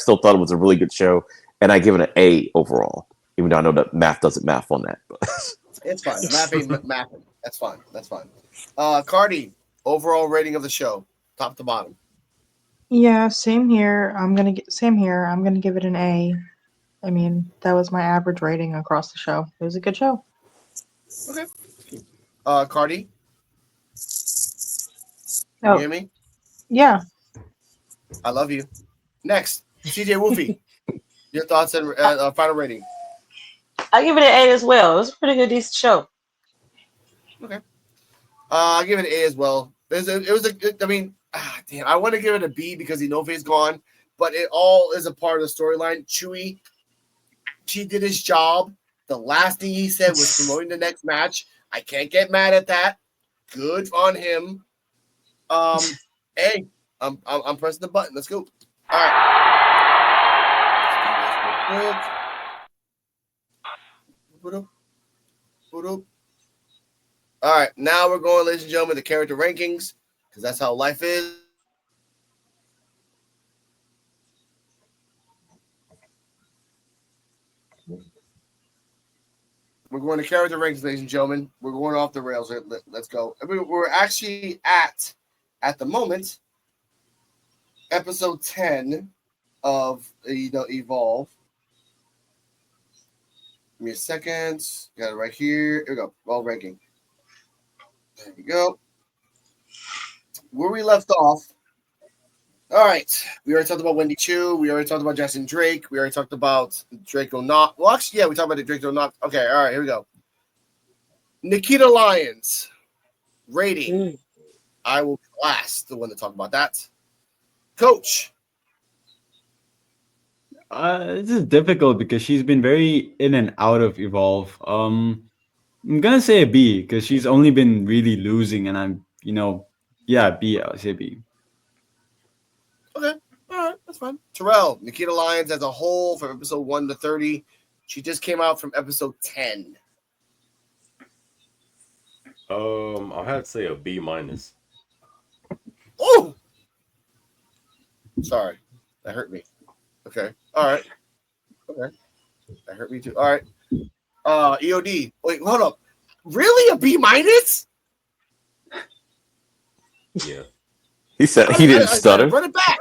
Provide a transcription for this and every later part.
still thought it was a really good show, and I give it an A overall, even though I know that math doesn't math on that. But It's fine. Math ain't mathing. That's fine. That's fine. Cardi, overall rating of the show, top to bottom. Yeah, same here. Same here. I'm gonna give it an A. I mean, that was my average rating across the show. It was a good show. Okay. Cardi, you Oh, hear me? yeah. I love you. Next, CJ Woofy, your thoughts and final rating. I give it an A as well. It was a pretty good, decent show. Okay. I'll give it an A as well. I mean, damn, I want to give it a B because Inofe's gone, but it all is a part of the storyline. Chewy, he did his job. The last thing he said was promoting the next match. I can't get mad at that. Good on him. Hey, I'm pressing the button. Let's go. All right. All right, now we're going, ladies and gentlemen, to character rankings, because that's how life is. We're going to character rankings, ladies and gentlemen. We're going off the rails. Let's go. We're actually at the moment, episode 10 of Evolve. Give me a second. Got it right here. Here we go. Well, ranking. There we go. Where we left off. All right. We already talked about Wendy Chu. We already talked about Jackson Drake. We already talked about Draco Knox. Well, actually, yeah, we talked about the Draco Knox. Okay. All right. Here we go. Nikita Lyons. Rating. I will be last, the one to talk about that. Coach. This is difficult because she's been very in and out of Evolve. I'm gonna say a B because she's only been really losing, and I'm, yeah, B. I'll say B. Okay, all right, that's fine. Terrell, Nikita Lyons as a whole from episode 1 to 30. She just came out from episode 10. I'll have to say a B minus. Oh, sorry, that hurt me. Okay, all right. Okay, that hurt me too. All right. EOD. Wait, hold up. Really, a B minus? Yeah. he said he didn't stutter. Run it back.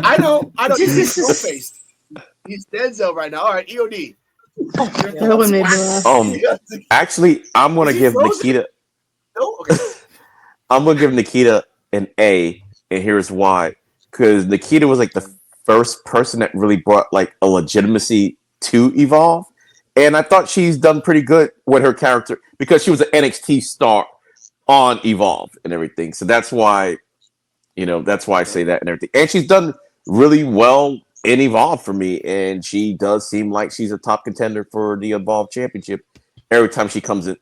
I know. He's so faced. He's Denzel right now. All right, EOD. That one made me laugh. Actually, I'm gonna give Nikita. No, okay. I'm gonna give Nikita an A, and here's why. Because Nikita was like the first person that really brought like a legitimacy to Evolve, and I thought she's done pretty good with her character because she was an NXT star on Evolve and everything. So that's why, that's why I say that and everything. And she's done really well in Evolve for me, and she does seem like she's a top contender for the Evolve Championship every time she comes in,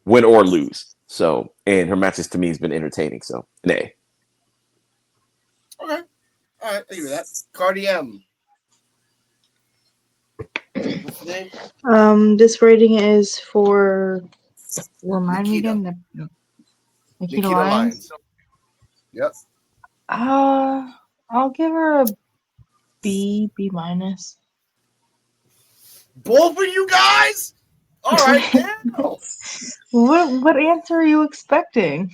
win or lose. So, and her matches to me has been entertaining. So, an A. Okay. All right, I give you that. Cardi M. What's the name? This rating is for. Remind me Nikita. again. Nikita Lyons. Yep. I'll give her a B minus. Both of you guys? All right. Damn. What answer are you expecting?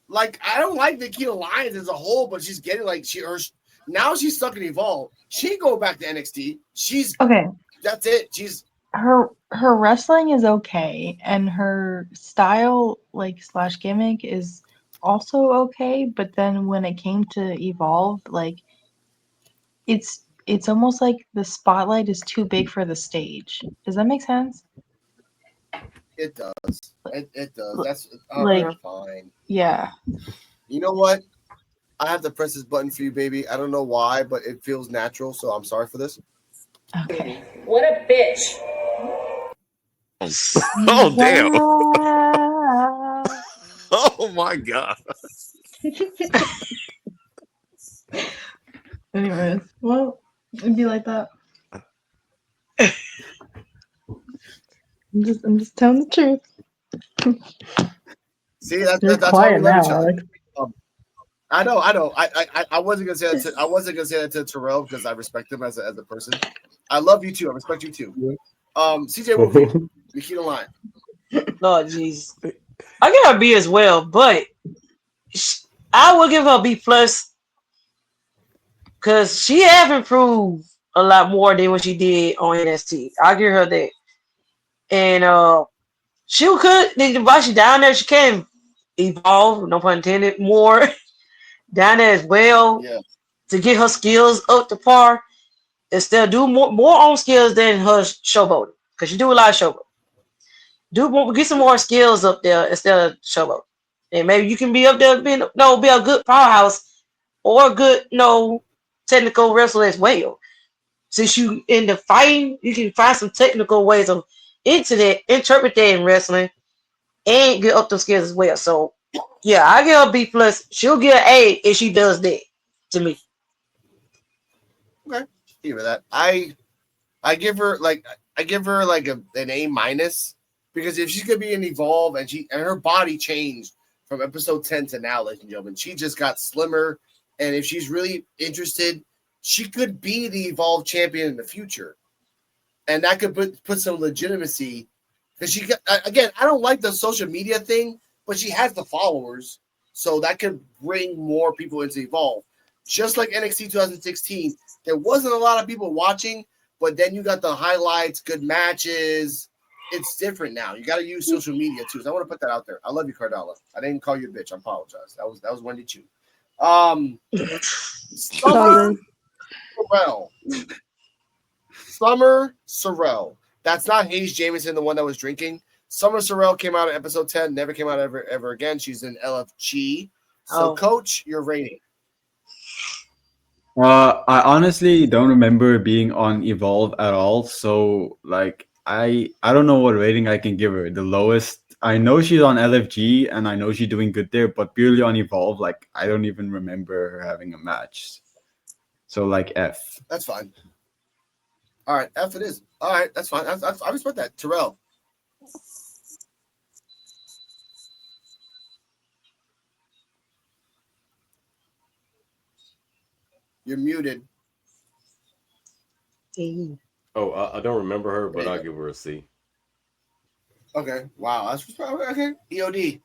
Like, I don't like Nikita Lyons as a whole, but she's getting now she's stuck in Evolve. She ain't going back to NXT. She's okay. That's it. She's her wrestling is okay, and her style / gimmick is also okay. But then when it came to Evolve, it's almost like the spotlight is too big for the stage. Does that make sense? It does. It does. That's fine. Yeah. You know what? I have to press this button for you, baby. I don't know why, but it feels natural, so I'm sorry for this. Okay. What a bitch. Oh damn! Oh my god! Anyways, well, it'd be like that. I'm just telling the truth. See, that's You're why we quiet love now, each other. Alex. I know. I wasn't gonna say that. I wasn't gonna say that to Terrell because I respect him as a person. I love you too. I respect you too. CJ Wolfie, Nikita Line. Lord jeez. I give her a B as well, but I would give her a B plus because she have improved a lot more than what she did on NXT. I'll give her that. And she could while she down there, she can evolve, no pun intended, more down there as well Yeah. to get her skills up to par. Instead, do more on skills than her showboating because she do a lot of showboating. Do more, get some more skills up there instead of showboating, and maybe you can be up there being be a good powerhouse or a good technical wrestler as well. Since you in the fighting, you can find some technical ways of interpret that in wrestling and get up those skills as well. So yeah, I give her a B plus. She'll get an A if she does that to me. Okay. Give her that. I give her like an A minus because if she's gonna be an evolve and her body changed from episode 10 to now, ladies and gentlemen, she just got slimmer. And if she's really interested, she could be the evolve champion in the future. And that could put some legitimacy because she got, again, I don't like the social media thing, but she has the followers, so that could bring more people into evolve. Just like NXT 2016, there wasn't a lot of people watching, but then you got the highlights, good matches. It's different now. You got to use social media too. So I want to put that out there. I love you, Cardella. I didn't call you a bitch. I apologize. That was Wendy Chu. Summer Sorrell. Summer Sorrell. That's not Hayes Jamison, the one that was drinking. Summer Sorrell came out in episode 10, never came out ever again. She's in LFG. So, Coach, your rating. I honestly don't remember being on Evolve at all. So like I don't know what rating I can give her. The lowest, I know she's on LFG and I know she's doing good there, but purely on Evolve, like I don't even remember her having a match. So like F. That's fine. All right, F it is. All right, that's fine. I respect that. Terrell. You're muted. Oh, I don't remember her, but There you I'll go. give her a C. Okay. Wow. That's okay. EOD.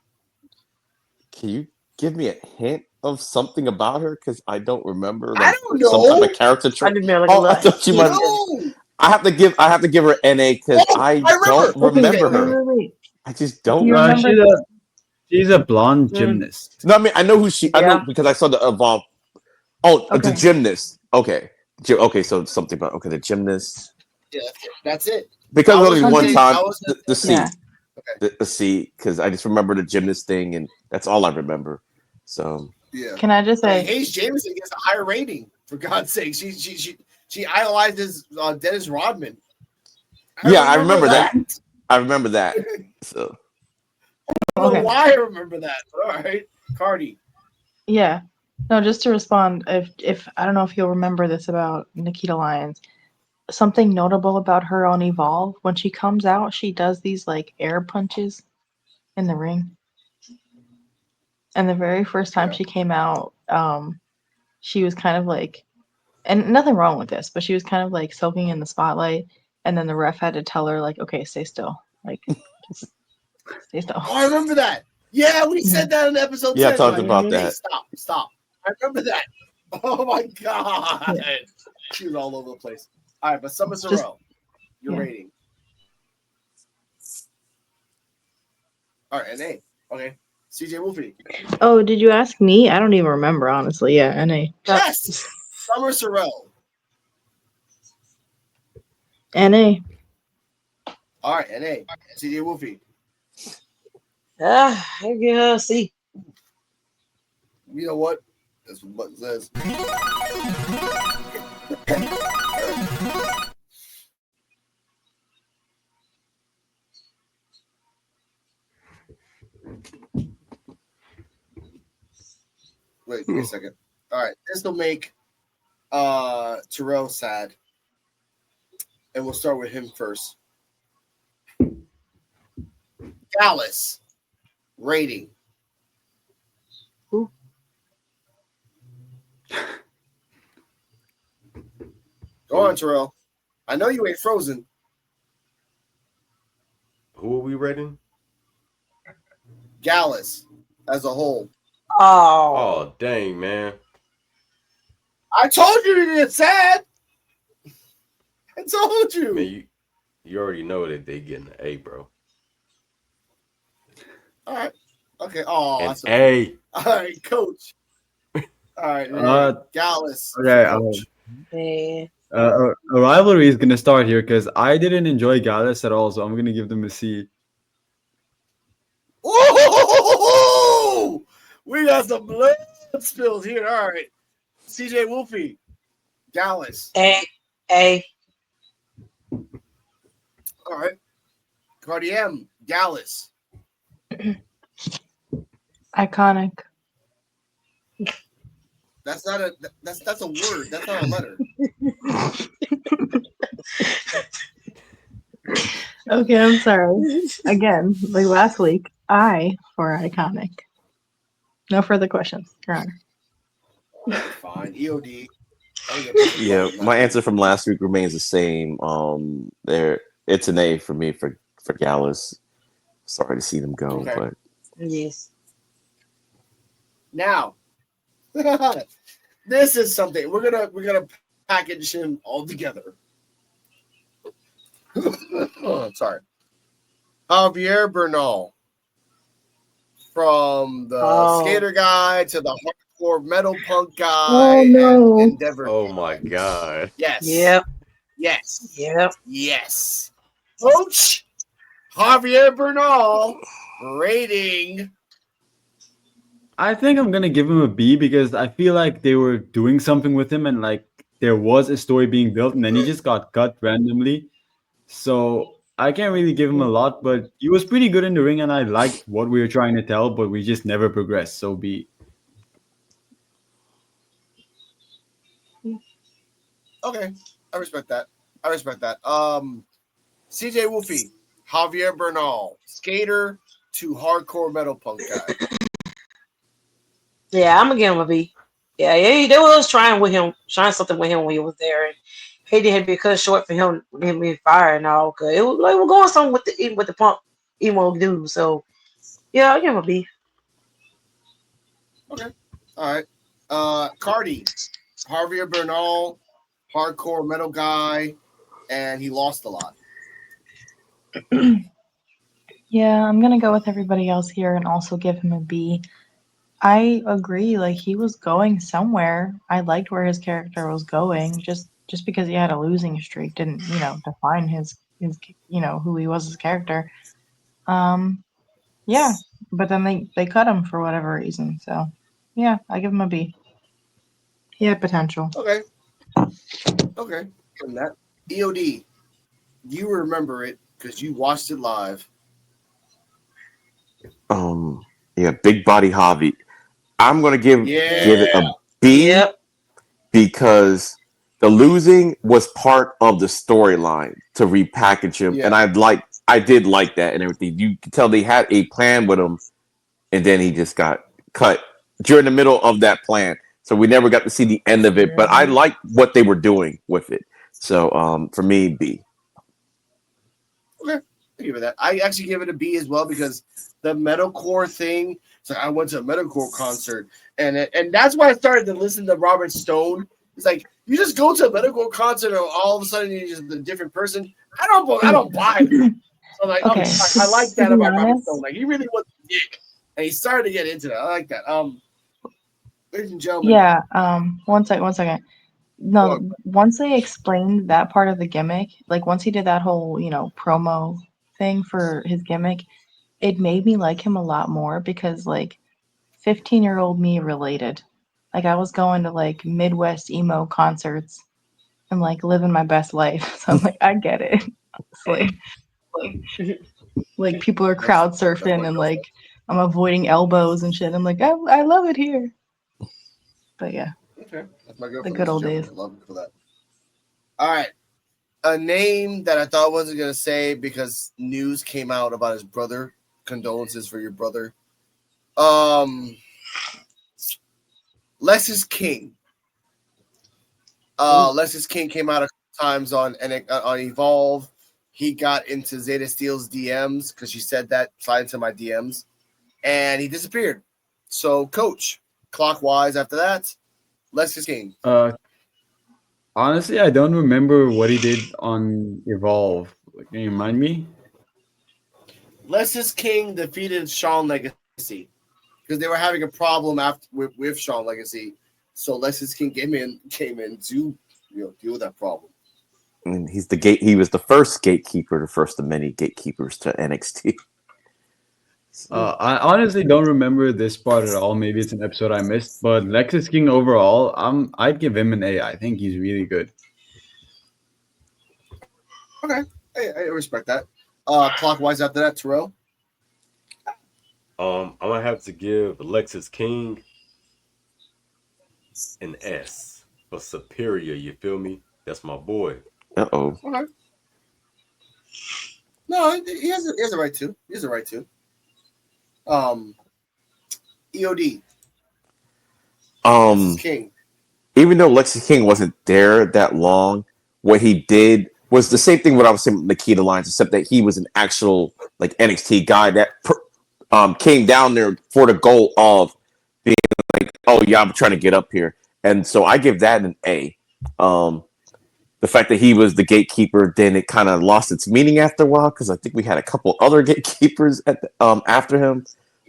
Can you give me a hint of something about her? Because I don't remember. I Like don't know. some type of character I trait. didn't like Oh, I thought you might. No. I have to give her NA because I don't remember her. Wait. I just don't. You remember? She's a blonde gymnast. No, I mean I know who she. I know Yeah. because I saw the evolve. Oh, the Okay. gymnast. Okay, okay. So something about the gymnast. Yeah, that's it. Because I was only gonna one say- time I was gonna the say- C, Yeah. the C, because I just remember the gymnast thing, and that's all I remember. So Yeah. Can I just Hey, say? Hayes Jamison gets a higher rating, for God's sake. She idolizes Dennis Rodman. yeah, I remember that. I remember that. So I don't know Okay. why I remember that. All right. Cardi. Yeah. No, just to respond, if I don't know if you'll remember this about Nikita Lyons. Something notable about her on Evolve, when she comes out, she does these like air punches in the ring. And the very first time Yeah. she came out, she was kind of like, and nothing wrong with this, but she was kind of like soaking in the spotlight, and then the ref had to tell her like, okay, stay still, like just stay still. Oh, I remember that. Yeah, we said that in episode 10. Yeah, I talked like, about hey, that. Stop. I remember that. Oh my God. Yeah. She was all over the place. All right, but Summer Just- Sorrell, your yeah. rating. All right, NA. Okay. CJ Wolfie. Oh, did you ask me? I don't even remember, honestly. Yeah, NA. Yes. Summer Sorrell. NA. All right, NA. CJ Wolfie. I give her a C. You know what? That's what Button says. Wait, give me a second. All right, this will make Terrell sad. And we'll start with him first. Dallas rating. Who? Go on, Terrell. I know you ain't frozen. Who are we rating? Gallus as a whole. Oh, Oh, dang, man. I told you to get sad. I told you. Man, you already know that they getting an A, bro. All right. Okay. Oh, An that's A. all right, Coach. All right, man. Gallus. Okay. Coach. man. A rivalry is gonna start here because I didn't enjoy Gallus at all, so I'm gonna give them a C. Ooh, we got some blood spills here. All right. CJ Wolfie. Gallus. A. All right. Cardi M. Gallus. Iconic. That's not a that's a word. That's not a letter. Okay, I'm sorry. Again, like last week, I for iconic. No further questions, Your Honor. Fine. EOD. Yeah, my answer from last week remains the same. It's an A for me for Gallus. Sorry to see them go, Okay. but Yes. Now, this is something we're gonna package him all together. Sorry, Javier Bernal, from the skater guy to the hardcore metal punk guy Oh, no. and Endeavor. Oh, my God. Yes. Yep. Yes. Yep. Yes. Coach Javier Bernal rating. I think I'm gonna give him a B because I feel like they were doing something with him and like there was a story being built and then he just got cut randomly. So I can't really give him a lot, but he was pretty good in the ring and I liked what we were trying to tell, but we just never progressed. So B. Okay, I respect that. CJ Wolfie, Javier Bernal, skater to hardcore metal punk guy. Yeah, I'm gonna give him a B. Yeah, they was trying something with him when he was there, and he did be cut short for him being fired and all. Cause it was like we're going something with the punk emo dude. So yeah, I'll give him a B. Okay, all right. Cardi, Javier Bernal, hardcore metal guy, and he lost a lot. Yeah, I'm gonna go with everybody else here and also give him a B. I agree, like he was going somewhere. I liked where his character was going. Just because he had a losing streak didn't, define his who he was as a character. Yeah, but then they cut him for whatever reason. So, yeah, I give him a B. He had potential. Okay. From that EOD, you remember it because you watched it live. yeah, big body hobby. I'm gonna give it a B Yep. because the losing was part of the storyline to repackage him, and I did like that and everything. You could tell they had a plan with him, and then he just got cut during the middle of that plan. So we never got to see the end of it, but I liked what they were doing with it. So for me, B. Okay, I give it that. I actually give it a B as well because the metalcore thing. So I went to a metalcore concert, and that's why I started to listen to Robert Stone. It's like you just go to a metalcore concert, and all of a sudden you're just a different person. I don't buy it. So I'm like, Okay. I like that To be about Robert honest- Stone. Like he really was a dick, and he started to get into that. I like that. Ladies and gentlemen. Yeah. One second. No, once they explained that part of the gimmick, like once he did that whole, promo thing for his gimmick, it made me like him a lot more because like 15-year-old me related. Like I was going to like Midwest emo concerts and like living my best life. So I'm like, I get it. Honestly. Like people are crowd surfing and like I'm avoiding elbows and shit. I'm like, I love it here. But yeah. Okay, that's my girlfriend. The good old days. I love it for that. All right, a name that I thought I wasn't gonna say because news came out about his brother. Condolences for your brother. Lexus King, Lexus King came out a couple times on Evolve. He got into Zeta Steel's DMs because she said that, slide into my DMs, and he disappeared. So, Coach, clockwise after that, Lexus King. Honestly, I don't remember what he did on Evolve. Can you remind me? Lexus King defeated Sean Legacy because they were having a problem with Sean Legacy. So Lexus King came in to deal with that problem. And he was the first gatekeeper, the first of many gatekeepers to NXT. I honestly don't remember this part at all. Maybe it's an episode I missed, but Lexus King overall, I'd give him an A. I think he's really good. Okay, I respect that. Clockwise after that, Terrell. I'm gonna have to give Alexis King an S for superior. You feel me? That's my boy. Uh-oh. Okay. No, he has a right to. He has a right to. EOD. Lexus King. Even though Lexus King wasn't there that long, what he did was the same thing what I was saying with Nikita Lyons, except that he was an actual like NXT guy that came down there for the goal of being like, oh yeah, I'm trying to get up here, and so I give that an A. The fact that he was the gatekeeper, then it kind of lost its meaning after a while because I think we had a couple other gatekeepers at after him,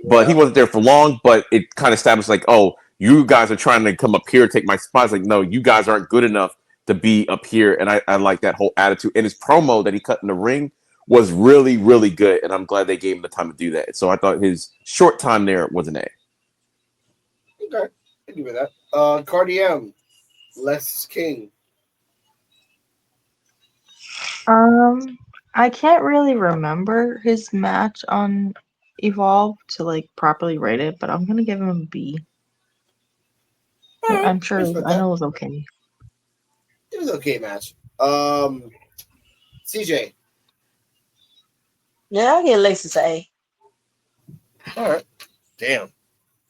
but he wasn't there for long. But it kind of established like, oh, you guys are trying to come up here, take my spot. It's like, no, you guys aren't good enough to be up here. And I like that whole attitude. And his promo that he cut in the ring was really, really good. And I'm glad they gave him the time to do that. So I thought his short time there was an A. Okay, I give you that. Cardium, Lexus King. I can't really remember his match on Evolve to like properly rate it, but I'm gonna give him a B. All right, I'm sure I know it was okay. It was okay match. CJ. Yeah, I get Lexus an A. All right. Damn.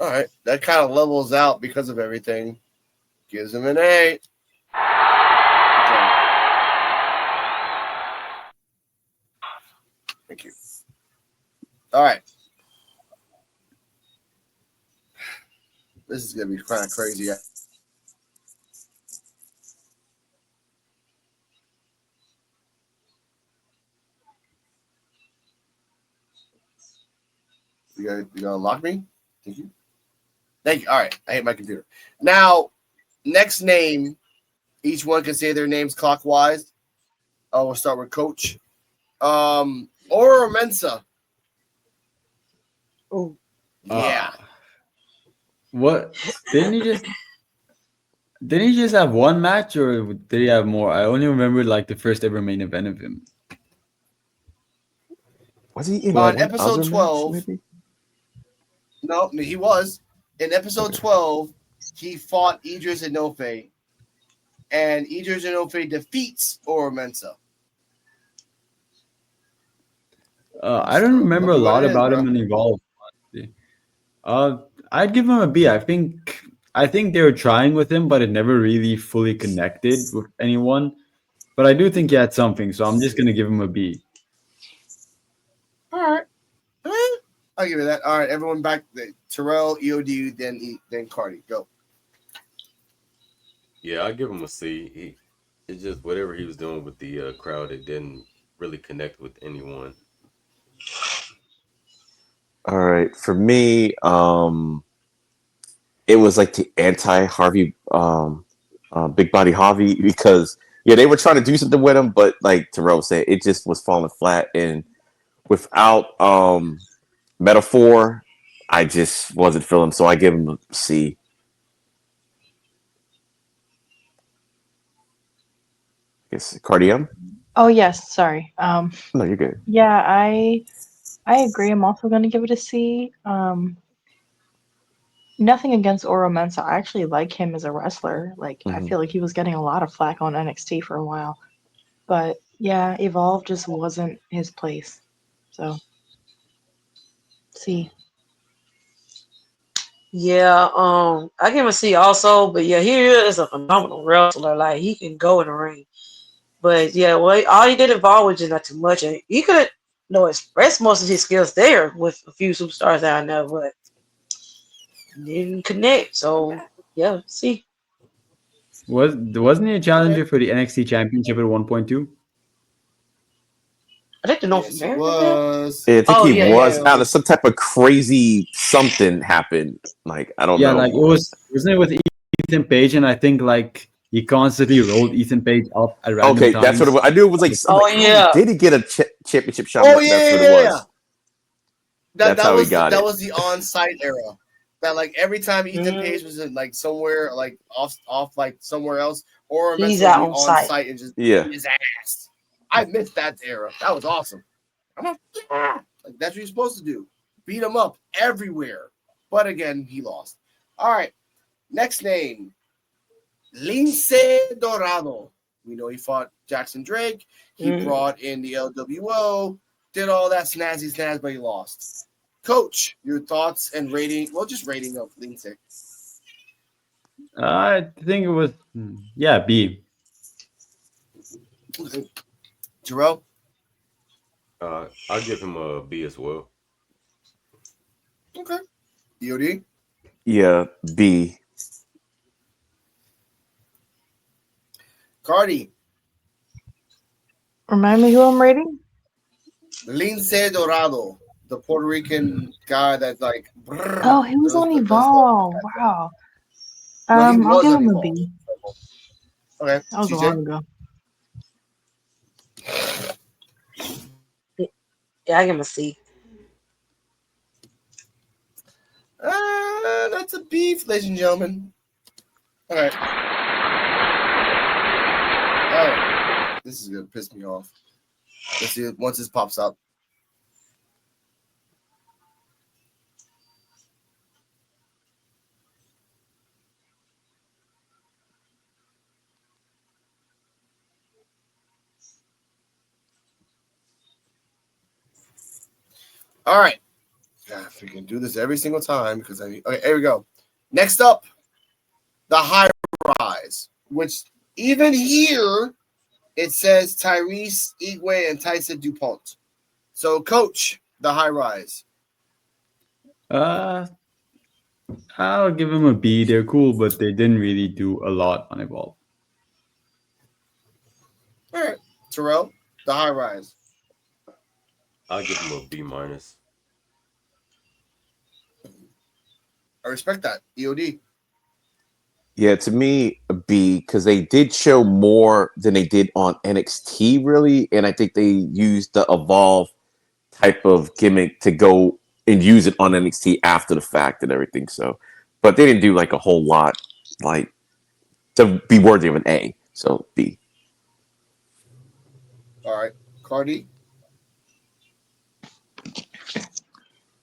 All right. That kind of levels out because of everything. Gives him an A. Okay. Thank you. All right. This is going to be kind of crazy. You gonna lock me? Thank you. Thank you. All right. I hate my computer. Now, next name. Each one can say their names clockwise. We'll start with Coach. Oro Mensa. Oh, Yeah. What didn't he just have one match or did he have more? I only remember like the first ever main event of him. Was he in On one episode other 12? match, maybe? No, he was. In episode 12, he fought Idris Enofe. And Idris Enofe defeats Oro Mensa. I don't remember a lot about him in Evolve. I'd give him a B. I think they were trying with him, but it never really fully connected with anyone. But I do think he had something, so I'm just gonna give him a B. All right. I'll give you that. All right, everyone back. Terrell, EOD, then Cardi. Go. Yeah, I give him a C. It's just whatever he was doing with the crowd, it didn't really connect with anyone. All right. For me, it was like the anti Harvey, Big Body Harvey, because yeah, they were trying to do something with him, but like Terrell said, it just was falling flat. And without metaphor, I just wasn't feeling. So I give him a C. Yes, Cardium. Oh yes, sorry. No, you're good. Yeah, I agree. I'm also gonna give it a C. Nothing against Oro Mensah. I actually like him as a wrestler. Like I Mm-hmm. feel like he was getting a lot of flack on NXT for a while. But yeah, Evolve just wasn't his place. So C. Yeah, I give him a C also, but yeah, he is a phenomenal wrestler. Like he can go in the ring. But yeah, well, all he did involve was just not too much, and he could, express most of his skills there with a few superstars that I know, but didn't connect. So yeah, see, Wasn't he a Okay. challenger for the NXT Championship at 1.2? I think the North Yes, he American belt. was. Yeah, I think Oh he yeah, yeah, was yeah. out of some type of crazy something happened. Like I don't Yeah, like know. wasn't it with Ethan Page? And I think like he constantly rolled Ethan Page up at random Okay, that's what it times. was. I knew it was like. I'm Oh like, how yeah, did he get a championship shot? I'm Oh like, yeah, that's yeah, what it yeah, yeah. was. That That's that how he was got that it. was the on-site era. That like every time Ethan mm, Page was in like somewhere like off like somewhere else, or meant he's to out be on on site. site and just Yeah. beat his ass. I missed that era. That was awesome. I'm like, yeah. Like that's what you're supposed to do. Beat him up everywhere. But again, he lost. All right. Next name. Lince Dorado. We know he fought Jackson Drake. He brought in the LWO, did all that snazzy snazz, but he lost. Coach, your thoughts and rating? Well, just rating of Lince. I think it was yeah, B. Okay. Terrell? I'll give him a B as well. Okay. EOD? Yeah, B. Cardi? Remind me who I'm rating? Lince Dorado, the Puerto Rican guy that like Oh, he was does on the does the Evolve. Wow. no, he I'll was give on him a Evolve. B. Okay. That was a TJ? while ago. Yeah, I give him a C. That's a beef, ladies and gentlemen. All right. All right. This is gonna piss me off. Let's see it once this pops up. All right. God, if we can do this every single time because okay, here we go. Next up, the high rise, which even here it says Tyrese Igwe and Tyson DuPont. So, coach, the high rise. Uh, I'll give him a B. They're cool, but they didn't really do a lot on Evolve. All right. Terrell, the high rise. I'll give him a B minus. I respect that. EOD. Yeah, to me, a B because they did show more than they did on NXT, really, and I think they used the Evolve type of gimmick to go and use it on NXT after the fact and everything. So, but they didn't do like a whole lot, like to be worthy of an A. So B. All right. Cardi.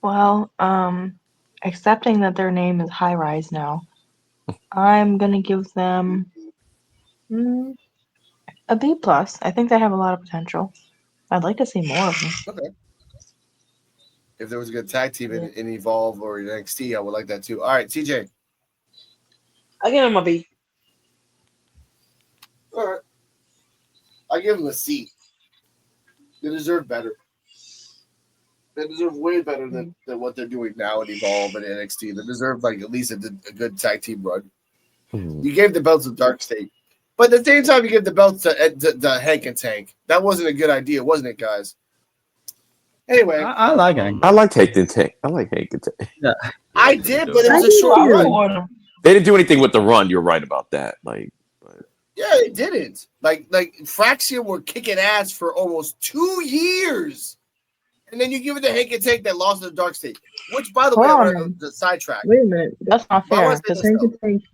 Well, accepting that their name is High Rise now, I'm gonna give them mm, a B plus. I think they have a lot of potential. I'd like to see more of them. Okay. If there was a good tag team Yeah. in Evolve or in NXT, I would like that too. All right, TJ. I give him a B. All right. I give them a C. They deserve better. They deserve way better than what they're doing now in Evolve and NXT. They deserve like at least a good tag team run. You gave the belts to Dark State, but at the same time, you gave the belts to Hank and Tank. That wasn't a good idea, wasn't it, guys? Anyway, I like Hank. I like Hank and Tank. I like Hank and Tank. Yeah. I Yeah, did, he but it does. was a short I run. support him. They didn't do anything with the run. You're right about that. Like, Yeah, it didn't. Like Fraxium were kicking ass for almost 2 years. And then you give it to Hank and Tank that lost to the Dark State. Which, by the way, Hold I'm on. gonna the sidetrack. Wait a minute. That's not But I fair. want to Because say this though.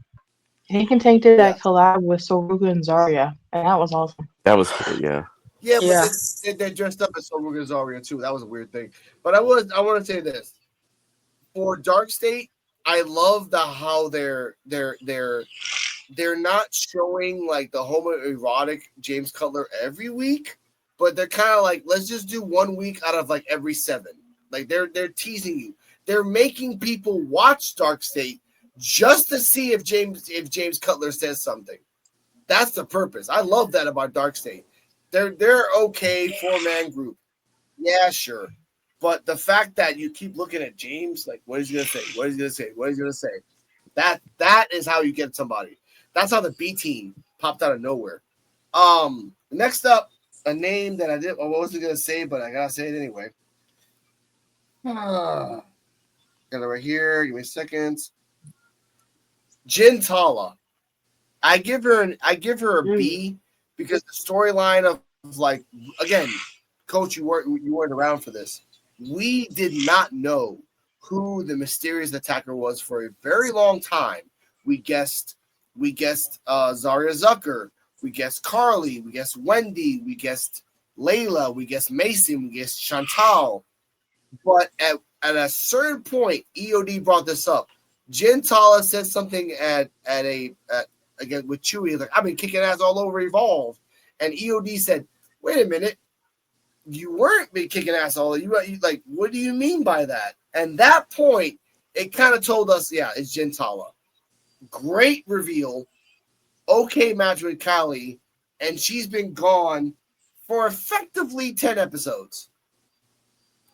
Hank and Tank did Yeah. that collab with Soruga and Zarya, and that was awesome. that was cool. Yeah. Yeah, but Yeah. they dressed up as Soruga Zarya too. That was a weird thing. But I want to say this. For Dark State, I love how they're not showing like the homoerotic James Cutler every week, but they're kind of like, let's just do 1 week out of like every 7. Like they're teasing you. They're making people watch Dark State just to see if James Cutler says something. That's the purpose. I love that about Dark State. They're okay 4-man group. Yeah, sure. But the fact that you keep looking at James, like, what is he gonna say? What is he gonna say? What is he gonna say? That is how you get somebody. That's how the B team popped out of nowhere. Next up, a name that I wasn't gonna say, but I gotta say it anyway. Got it right here. Give me a second. Gintala. I give her a B because the storyline of like, again, Coach, you weren't around for this. We did not know who the mysterious attacker was for a very long time. We guessed Zarya Zucker. We guessed Carly. We guessed Wendy. We guessed Layla. We guessed Mason. We guessed Chantal. But at a certain point, EOD brought this up. Gintala said something again with Chewy, like, I've been kicking ass all over Evolve. And EOD said, wait a minute, you weren't been kicking ass all over. You like, what do you mean by that? And that point, it kind of told us, yeah, it's Gintala. Great reveal. Okay match with Kali. And she's been gone for effectively 10 episodes.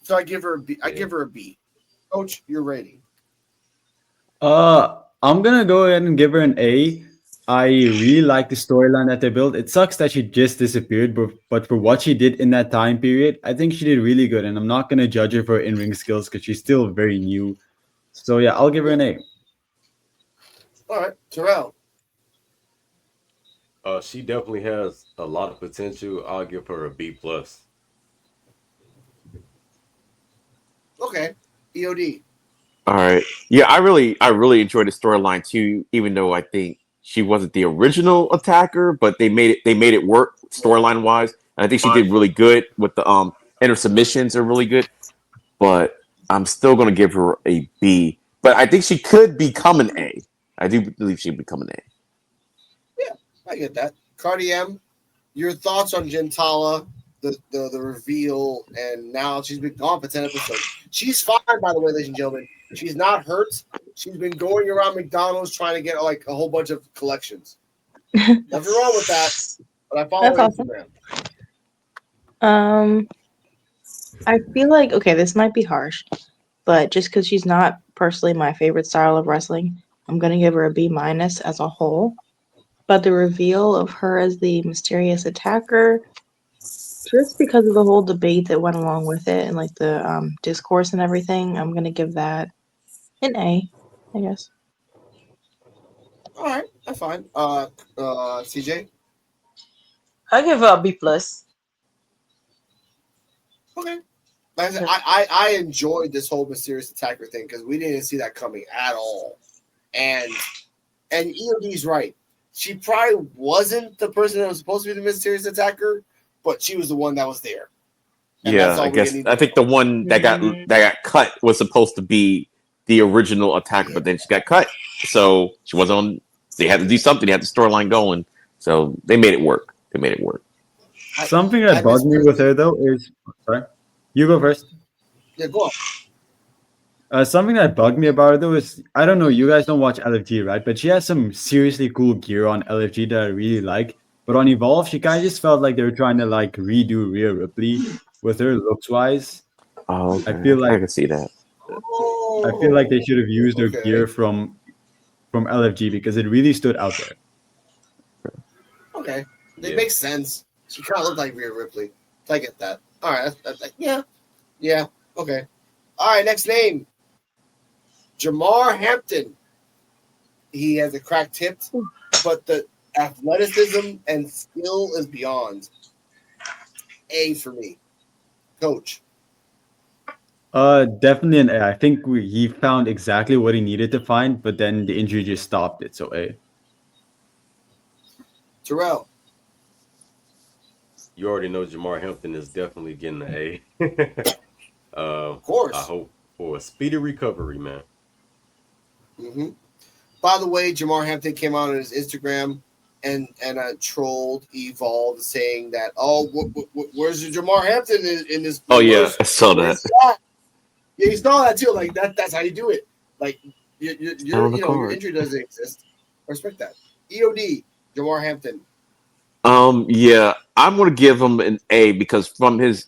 So I give her a B. I give her a B. Coach, your rating. I'm gonna go ahead and give her an A. I really like the storyline that they built. It sucks that she just disappeared, but for what she did in that time period, I think she did really good. And I'm not gonna judge her for in-ring skills because she's still very new. So yeah, I'll give her an A. All right, Terrell. She definitely has a lot of potential. I'll give her a B plus. Okay, EOD. All right. Yeah, I really enjoyed the storyline too, even though I think she wasn't the original attacker, but they made it work storyline wise. And I think she did really good with the and her submissions are really good. But I'm still gonna give her a B. But I think she could become an A. I do believe she'd become an A. Yeah, I get that. Cardi M, your thoughts on Gintala, the reveal, and now she's been gone for 10 episodes. She's fine, by the way, ladies and gentlemen. She's not hurt. She's been going around McDonald's trying to get like a whole bunch of collections. Nothing wrong with that. But I follow her That's Instagram. I feel like, okay, this might be harsh, but just because she's not personally my favorite style of wrestling, I'm gonna give her a B minus as a whole. But the reveal of her as the mysterious attacker, just because of the whole debate that went along with it and like the discourse and everything, I'm gonna give that an A, I guess. All right, that's fine. CJ. I give her a B plus. Okay. Like I said, I enjoyed this whole mysterious attacker thing because we didn't see that coming at all. And EOD's right. She probably wasn't the person that was supposed to be the mysterious attacker, but she was the one that was there. And Yeah, I guess I think the one that got cut was supposed to be the original attacker, but then she got cut, so she wasn't on. They had to do something. They had the storyline going, so they made it work. Something that bugged me with her though is sorry, you go first. Yeah, go on. Something that bugged me about her though is I don't know. You guys don't watch LFG, right? But she has some seriously cool gear on LFG that I really like. But on Evolve, she kind of just felt like they were trying to like redo Rhea Ripley with her looks wise. Oh, okay. I feel like I can see that. I feel like they should have used her gear from LFG because it really stood out there. Okay, it makes sense. She kind of looked like Rhea Ripley. I get that. All right, yeah, okay. All right, next name, Jamar Hampton. He has a cracked hip, but the athleticism and skill is beyond. A for me, Coach. Definitely an A. I think he found exactly what he needed to find, but then the injury just stopped it. So A. Terrell. You already know Jamar Hampton is definitely getting an A. Of course. I hope for a speedy recovery, man. Mm-hmm. By the way, Jamar Hampton came out on his Instagram and trolled Evolve saying that, where's Jamar Hampton in this? Oh yeah, I saw that. Yeah, you saw that too. Like that's how you do it. Like your injury doesn't exist. I respect that. EOD, Jamar Hampton. Yeah, I'm gonna give him an A because from his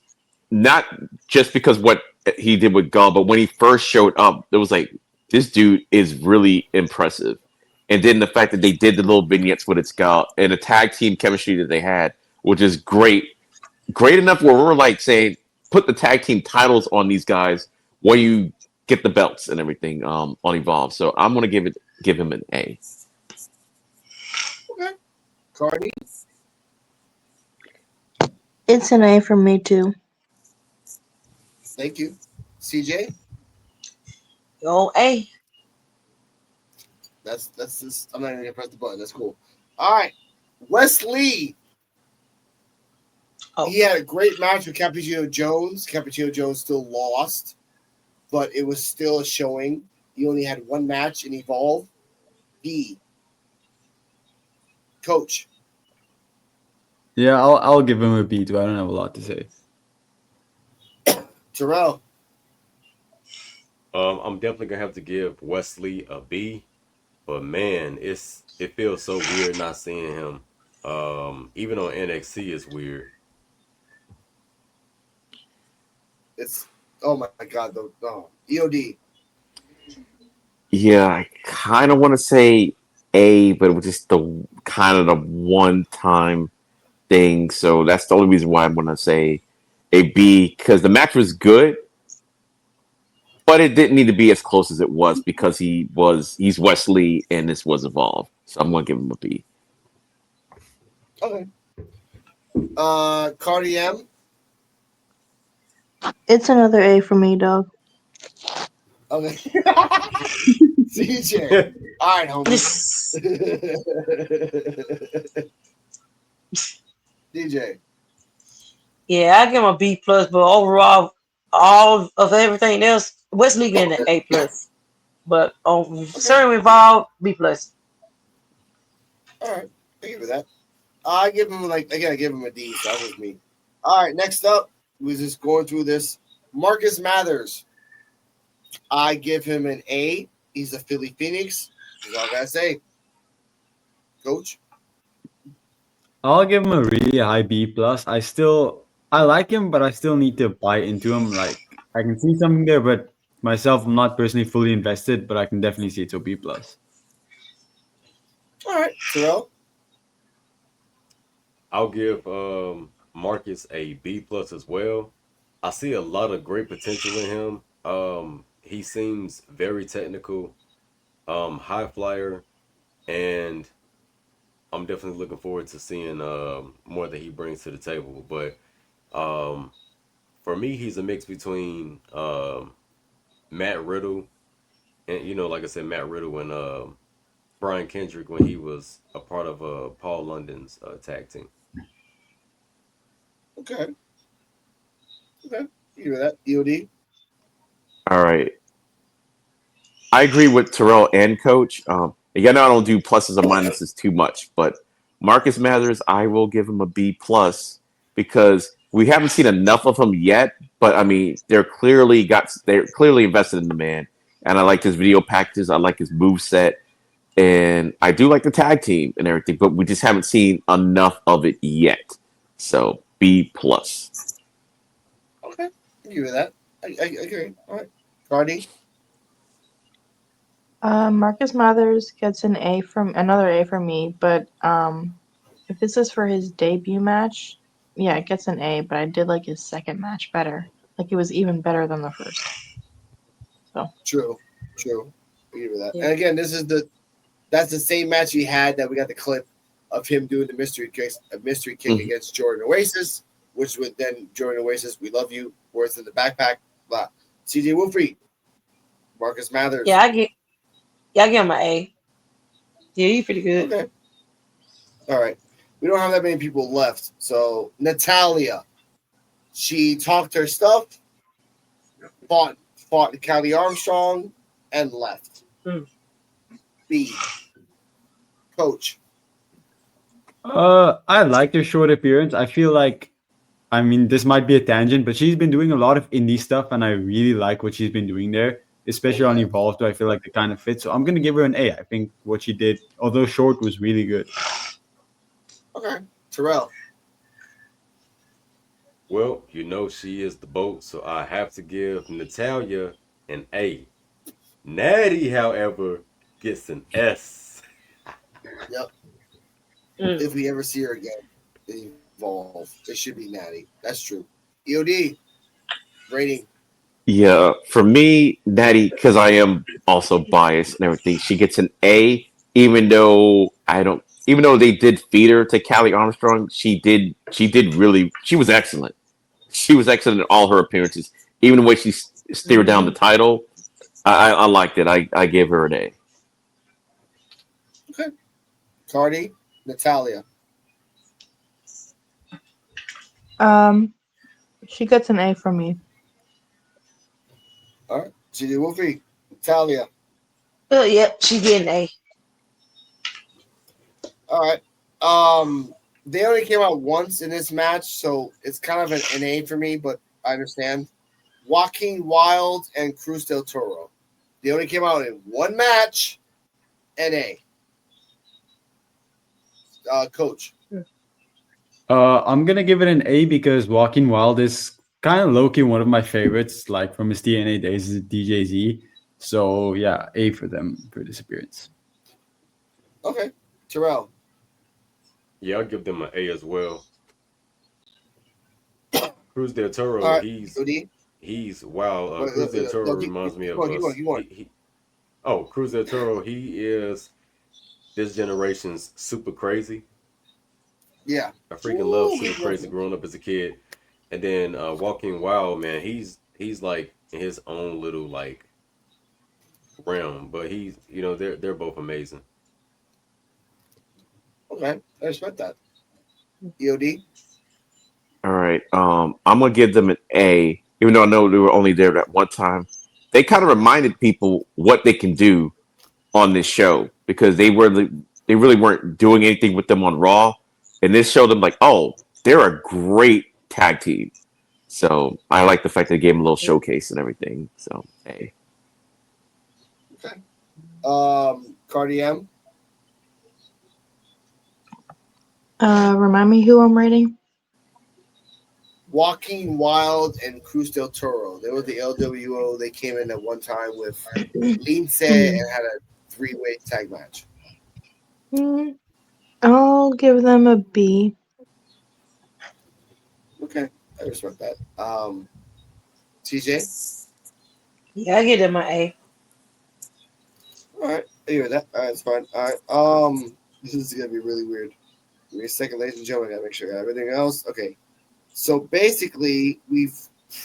not just because what he did with Gull, but when he first showed up, it was like this dude is really impressive. And then the fact that they did the little vignettes with its Gull and the tag team chemistry that they had, which is great enough where we're like saying put the tag team titles on these guys when you get the belts and everything on Evolve. So I'm gonna give him an A. Okay. Cardi. It's an A from me too. Thank you. CJ. Yo, A. That's just, I'm not even gonna press the button. That's cool. All right. Wesley. Oh. He had a great match with Cappuccino Jones. Cappuccino Jones still lost, but it was still a showing. He only had one match in Evolve. B. Coach. Yeah, I'll give him a B too. I don't have a lot to say. Terrell. I'm definitely gonna have to give Wesley a B, but man, it feels so weird not seeing him. Even on NXT, it's weird. It's oh my god, EOD. Yeah, I kind of want to say A, but it was just the kind of the one time thing. So that's the only reason why I'm going to say a B because the match was good, but it didn't need to be as close as it was because he's Wesley and this was Evolve. So I'm going to give him a B. Okay. Cardi M. It's another A for me, dog. Okay. CJ. All right, homie. DJ. Yeah, I give him a B plus, but overall, all of everything else, Wesley getting an A plus. But on certain Evolve, B plus. All right. I give you that. I give him I give him a D. So that was me. All right. Next up, we're just going through this. Marcus Mathers. I give him an A. He's a Philly Phoenix. That's all I gotta say. Coach. I'll give him a really high B plus. I like him, but I still need to buy into him. Like I can see something there, but myself, I'm not personally fully invested. But I can definitely see it's a B plus. All right. Terrell. I'll give Marcus a B plus as well. I see a lot of great potential in him. He seems very technical, high flyer, and I'm definitely looking forward to seeing more that he brings to the table. But um, for me, he's a mix between Matt Riddle and like I said, Matt Riddle and Brian Kendrick when he was a part of Paul London's tag team. Okay. Okay. You hear that? EOD. All right. I agree with Terrell and Coach. Again, I don't do pluses or minuses too much, but Marcus Mathers, I will give him a B plus because we haven't seen enough of him yet. But I mean, they're clearly invested in the man, and I like his video packages. I like his move set, and I do like the tag team and everything. But we just haven't seen enough of it yet. So B plus. Okay. You hear that? I agree. All right. Cardi. Marcus Mathers gets another A from me, but if this is for his debut match, yeah, it gets an A, but I did like his second match better. Like it was even better than the first. So True. I hear that. Yeah. And again, that's the same match he had that we got the clip of him doing the mystery kick against Jordan Oasis, which would then Jordan Oasis, we love you, words in the backpack, blah. CJ Wolfrey, Marcus Mathers. Yeah, I give him an A. Yeah, he's pretty good. Okay. All right. We don't have that many people left. So Natalia, she talked her stuff, fought Callie Armstrong, and left. B. Coach. I liked her short appearance. I feel like I mean, this might be a tangent, but she's been doing a lot of indie stuff, and I really like what she's been doing there, especially on Okay. Evolved. I feel like they kind of fit. So I'm gonna give her an A. I think what she did, although short, was really good. Okay. Terrell. Well, you know she is the boat, so I have to give Natalia an A. Natty, however, gets an S. Yep. Mm. If we ever see her again, Evolve, it should be Natty. That's true. EOD rating. Yeah, for me, Natty, because I am also biased and everything, she gets an A, even though I don't, even though they did feed her to Callie Armstrong, she did really, she was excellent. She was excellent in all her appearances, even the way she steered down the Mm-hmm. title. I liked it. I gave her an A. Okay. Cardi. Natalia. She gets an A from me. All right. GD Wolfie. Natalia. Yep, she getting A. All right. They only came out once in this match, so it's kind of an A for me, but I understand. Joaquin Wild and Cruz del Toro. They only came out in one match. NA. Coach. I'm gonna give it an A because Walking Wild is kind of low key one of my favorites, like from his TNA days as DJZ. So yeah, A for them for this appearance. Okay. Terrell. Yeah, I'll give them an A as well. Cruz del All Toro, right. OD. he's wow. Cruz del No, Toro keep reminds me of going. Keep going. us. Keep going. Oh, Cruz del Toro, he is this generation's super crazy. Yeah. I freaking love Ooh, super he's crazy working. growing up as a kid. And then Walking Wild, man, he's like in his own little like realm. But he's they're both amazing. Okay. I respect that. EOD. All right. I'm gonna give them an A, even though I know they were only there that one time. They kind of reminded people what they can do on this show because they really weren't doing anything with them on Raw, and this showed them like, oh, they're a great tag team. So I like the fact that they gave them a little showcase and everything. So A. Okay. Cardi M. Remind me who I'm rating. Joaquin Wild and Cruz del Toro. They were the LWO. They came in at one time with Lince and had a three-way tag match. I'll give them a B. Okay. I respect that. TJ. Yeah, I give them an A. All right. I hear that. All right. It's fine. All right. This is gonna be really weird. Give me a second, ladies and gentlemen. I gotta make sure I got everything else. Okay. So basically, we've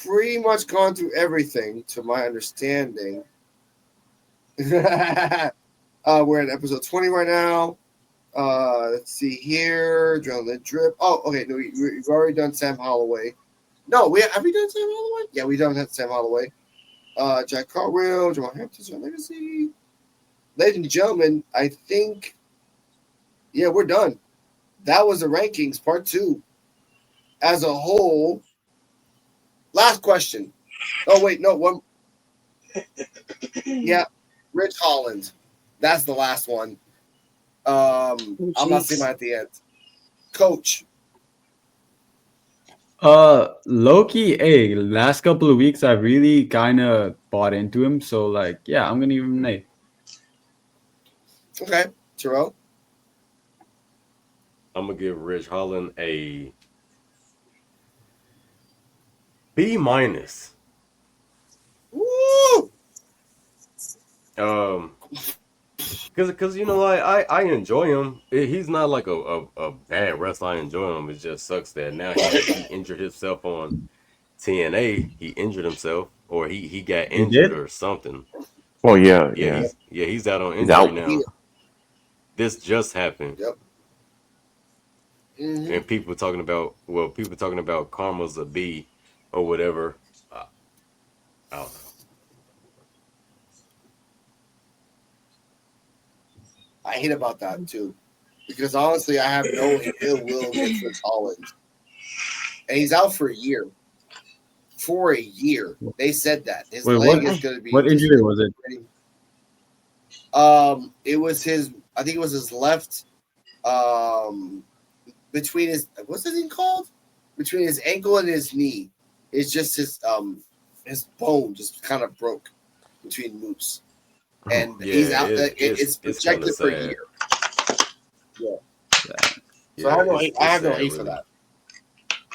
pretty much gone through everything, to my understanding. We're at episode 20 right now. Let's see here. Adrenaline drip. Oh, okay. No, we've already done Sam Holloway. No, have we done Sam Holloway? Yeah, we done Sam Holloway. Jack Cartwheel, Jamal Hampton's legacy. Ladies and gentlemen, I think, yeah, we're done. That was the rankings, part 2. As a whole, last question. Oh, wait, no, one. Yeah, Rich Holland. That's the last one. I'm not saying mine at the end. Coach. Loki, A. Last couple of weeks, I've really kind of bought into him. So like, yeah, I'm gonna give him an A. Okay. Terrell. I'm gonna give Rich Holland a B minus. Woo! Cause I enjoy him. He's not like a bad wrestler. I enjoy him. It just sucks that now he injured himself on TNA. He injured himself, or he got He injured did? or something. Oh yeah, Yeah, yeah. he's out on He's injury out. now. This just happened, Yep. Mm-hmm. and people talking about karma's a B or whatever. I don't know. I hate about that too. Because honestly, I have no ill will against Rich Holland. and he's out for a year. For a year, they said that his Wait, leg is going to be. what injury was it? It was his. I think it was his left. Between his, what's the thing called? Between his ankle and his knee, it's just his bone just kind of broke between moves, and Yeah, he's out. it's It's projected for a sad. year. Yeah. Yeah, So I have no sad, hate for really. that.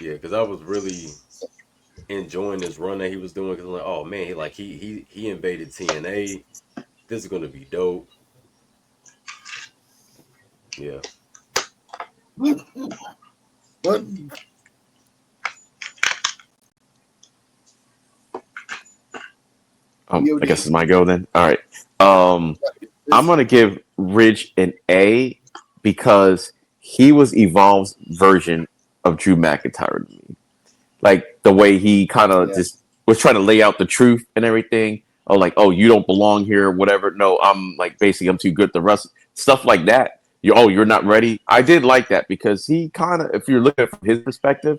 Yeah, because I was really enjoying this run that he was doing. Because I'm like, oh man, he invaded TNA. This is gonna be dope. Yeah. But I guess it's my go then. All right. I'm gonna give Ridge an A because he was Evolve's version of Drew McIntyre to me. Like the way he kind of just was trying to lay out the truth and everything. Oh, like, oh, you don't belong here, whatever. No, I'm like basically I'm too good to wrestle. Stuff like that. You're not ready. I did like that because he kind of, if you're looking from his perspective,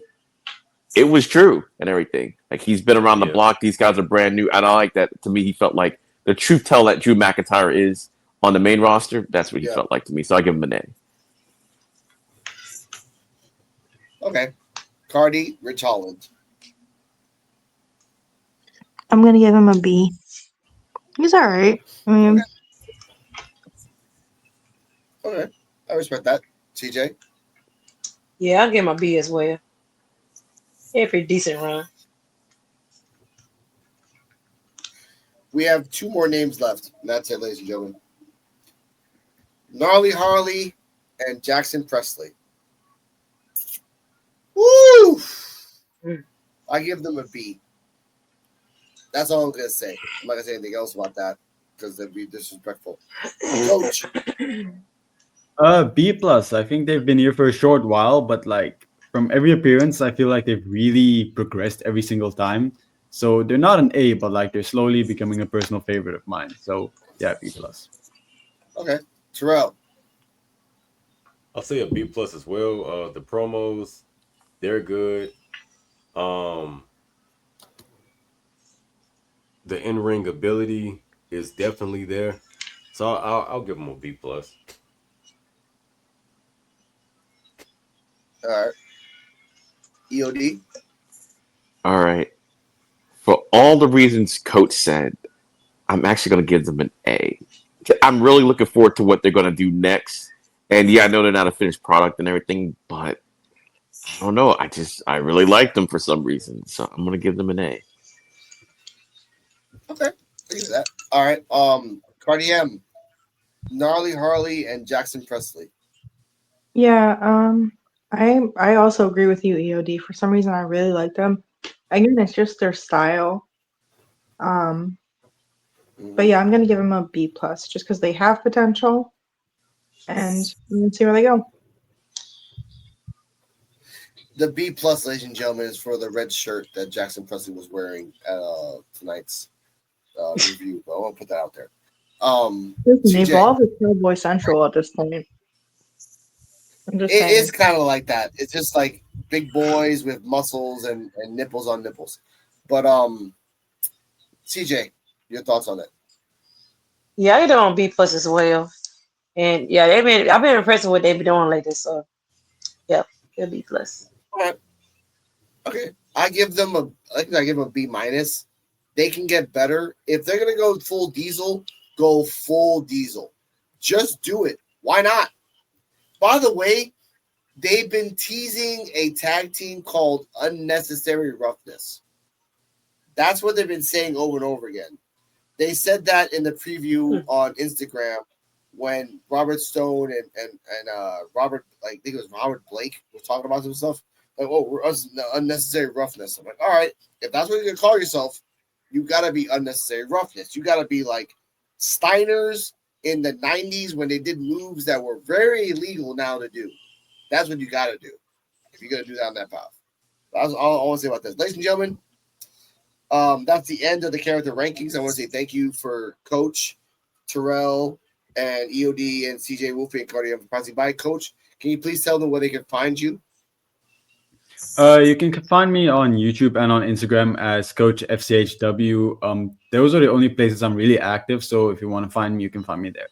it was true and everything. Like he's been around the Yeah. block. These guys are brand new. And I like that. To me, he felt like the truth tell that Drew McIntyre is on the main roster. That's what he felt like to me. So I give him an A. Okay. Cardi, Rich Holland. I'm gonna give him a B. He's all right. I mean, Okay. I respect that. CJ. Yeah, I'll give him a B as well. He had a pretty decent run. We have two more names left. And that's it, ladies and gentlemen. Gnarly Harley and Jackson Presley. Woo! I give them a B. That's all I'm going to say. I'm not going to say anything else about that because that'd be disrespectful. Coach. B plus. I think they've been here for a short while, but like from every appearance, I feel like they've really progressed every single time. So they're not an A, but like they're slowly becoming a personal favorite of mine. So yeah, B plus. Okay. Terrell. I'll say a B plus as well. The promos, they're good. The in ring ability is definitely there, so I'll give him a B plus. All right. EOD. All right. For all the reasons Coach said, I'm actually going to give them an A. I'm really looking forward to what they're going to do next. And yeah, I know they're not a finished product and everything, but I don't know. I really like them for some reason. So I'm going to give them an A. Okay. Look at that. All right. Cardi M. Gnarly Harley and Jackson Presley. yeah. I also agree with you, EOD. For some reason, I really like them. Again, it's just their style. But yeah, I'm gonna give them a B plus just because they have potential, and let's see where they go. The B plus, ladies and gentlemen, is for the red shirt that Jackson Presley was wearing at tonight's review. But I won't put that out there. Listen, CJ, Evolve is Cowboy Central at this point. I'm just it saying. is kind of like that. It's just like big boys with muscles and nipples on nipples. But CJ, your thoughts on it? Yeah, I give them a B plus as well. And yeah, I've been impressed with what they've been doing lately. So yeah, a B plus. All right. Okay. I give them a B minus. They can get better. If they're gonna go full diesel, go full diesel. Just do it. Why not? By the way, they've been teasing a tag team called Unnecessary Roughness. That's what they've been saying over and over again. They said that in the preview on Instagram when Robert Stone and Robert, like I think it was Robert Blake, was talking about some stuff. Like, oh, we're Unnecessary Roughness. I'm like, all right, if that's what you're gonna call yourself, you gotta be Unnecessary Roughness. You gotta be like Steiners in the 90s when they did moves that were very illegal now to do. That's what you gotta do if you're gonna do that on that path. That's all I want to say about this. Ladies and gentlemen, that's the end of the character rankings. I want to say thank you for Coach Terrell and EOD and CJ Wolfie and Cardi for passing by. Coach, can you please tell them where they can find you? You can find me on YouTube and on Instagram as Coach FCHW. Those are the only places I'm really active. So if you want to find me, you can find me there.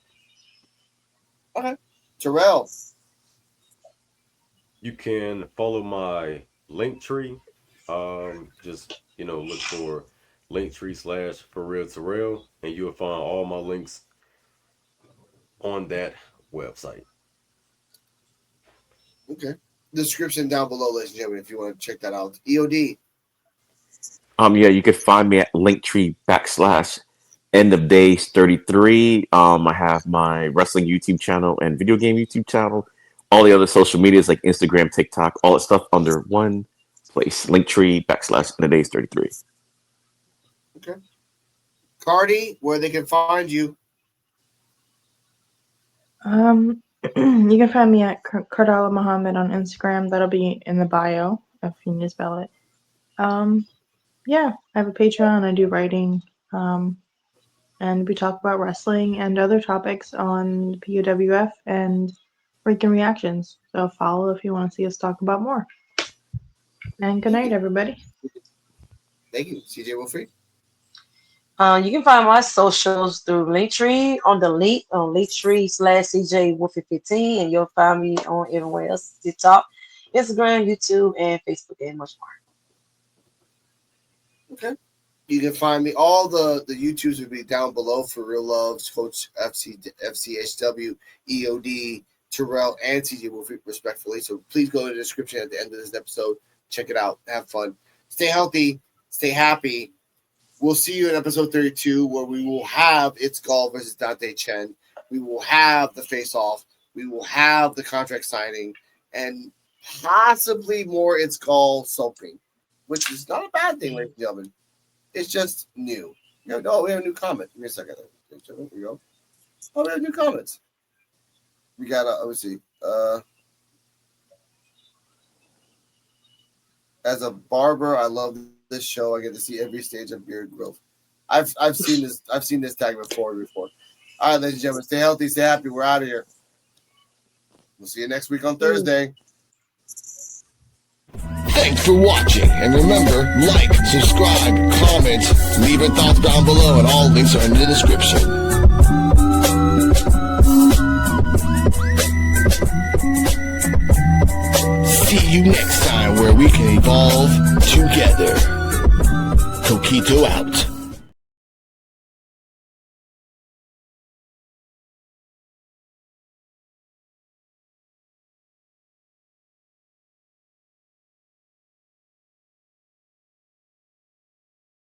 Okay. Terrell. You can follow my link tree. Just look for linktree / for real Terrell, and you'll find all my links on that website. Okay. Description down below, ladies and gentlemen, if you want to check that out. EOD. Yeah, you can find me at Linktree / end of days 33. I have my wrestling YouTube channel and video game YouTube channel. All the other social medias like Instagram, TikTok, all that stuff under one place. Linktree / end of days 33. Okay. Cardi, where they can find you. You can find me at Kardala Muhammad on Instagram. That'll be in the bio if you need to spell it. Yeah, I have a Patreon. I do writing. And we talk about wrestling and other topics on POWF and Freaking Reactions. So follow if you want to see us talk about more. And good night, everybody. Thank you, CJ Wilfrey. You can find my socials through Linktree on the link on Linktree /CJ Wolfie15, and you'll find me on everywhere else: TikTok, Instagram, YouTube, and Facebook, and much more. Okay. You can find me. All the YouTubes will be down below. For Real Loves, Coach FCHW, EOD, Terrell, and CJ Wolfie, respectfully. So please go to the description at the end of this episode. Check it out. Have fun. Stay healthy. Stay happy. We'll see you in episode 32, where we will have It's Gall versus Dante Chen. We will have the face-off. We will have the contract signing, and possibly more It's Gall sulking, which is not a bad thing, ladies and gentlemen. It's just new. Oh, we have a new comment. Give me a second. Here we go. Oh, we have new comments. We got let me see. As a barber, I love this show. I get to see every stage of beard growth. I've seen this. I've seen this tag before. All right, ladies and gentlemen, stay healthy, stay happy. We're out of here. We'll see you next week on Thursday. Thanks for watching, and remember, like, subscribe, comment, leave your thoughts down below, and all links are in the description. See you next time, where we can evolve together. Coquito out.